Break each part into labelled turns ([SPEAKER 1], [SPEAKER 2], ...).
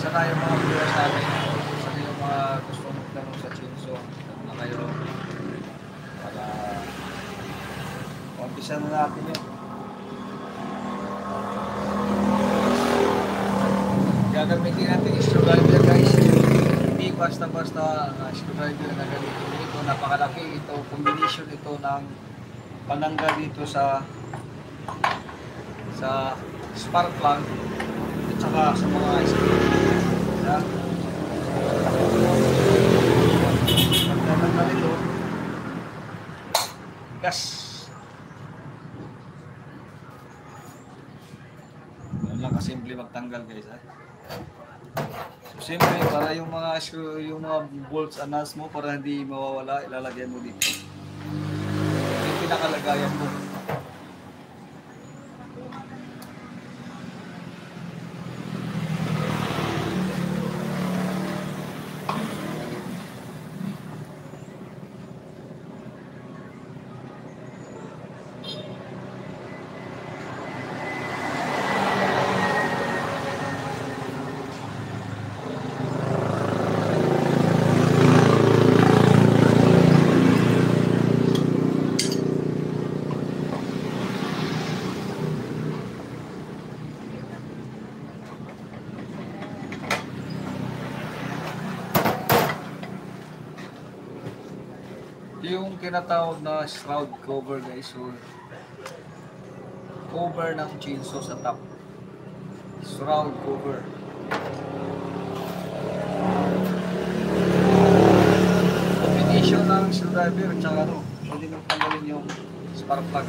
[SPEAKER 1] sana yung mga viewers natin, sana yung mga gusto magtanong sa Chinso na kayo para umpisa na natin yun. Gagamitin natin yung screwdriver guys, hindi basta-basta screwdriver na ganito. Ito napakalaki, ito combination ito ng panangga dito sa spark plug at saka sa mga screw. Yeah. Pagkatanggal ito, gas. Yan lang kasimple magtanggal guys ha. So simple para yung mga screw, yung mga bolts and nuts mo para hindi mawawala, ilalagay mo dito. Yung pinakalagayan mo. Yung kinatawag na shroud cover guys, so cover ng chainsaw sa top, shroud cover. Combination ng screwdriver at saka ano, pwede nang tanggalin yung spark plug.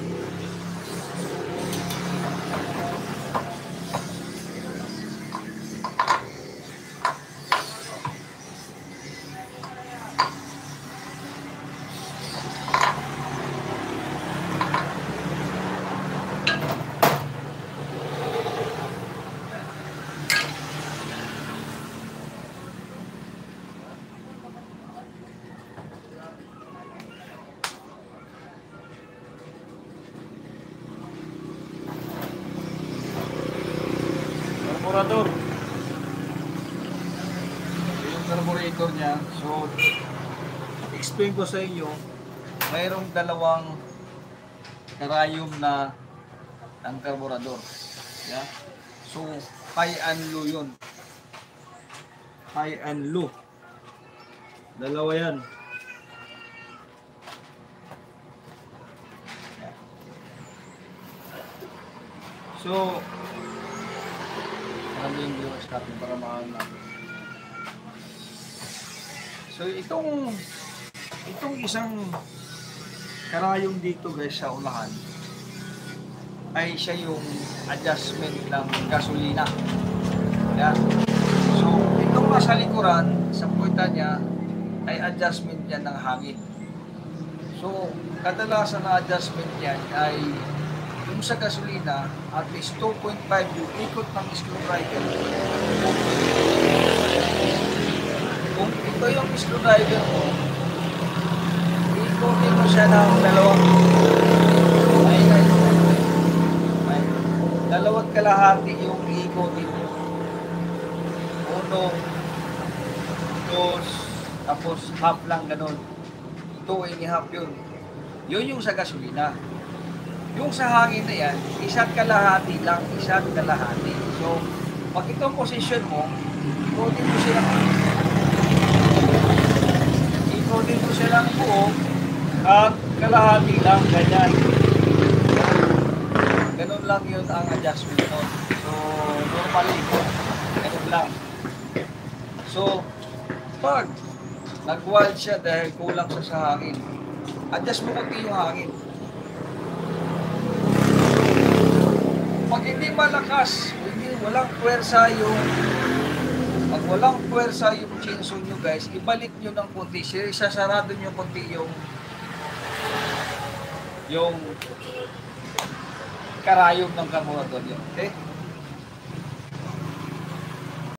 [SPEAKER 1] Carburetor. Yung carburetor niya, so explain ko sa inyo, mayroong dalawang karayom na ang carburetor. Yeah? So high and low yun. High and low. Dalawa yan. So kami yung viewers natin para mahal natin. So itong isang karayom dito guys sa unahan ay siya yung adjustment ng gasolina. Yeah. So itong nasa likuran, sa puwitan niya ay adjustment niya ng hangin. So kadalasan na adjustment niya ay yung sa gasolina, at least 2.5 yung ikot ng screwdriver. Kung ito yung screwdriver mo, ikotin mo siya ng dalawang kalahati yung ikotin mo. 1, 2, tapos half lang ganun. 2.5 yun. Yun yung sa gasolina. Yung sa hangin na yan, isa't kalahati lang, isa't kalahati. So, pag itong position mo, ikotin mo siya ng buo at kalahati lang, ganyan. Ganun lang yun ang adjustment nun. So, normally, ganun lang. So, pag nag-wild siya dahil kulang siya sa hangin, adjust mo konti yung hangin. Pag hindi malakas, walang puwersa pag walang puwersa yung chainsaw nyo guys, ibalik nyo ng konti, sasarado nyo konti yung karayom ng carburetor yun. Okay?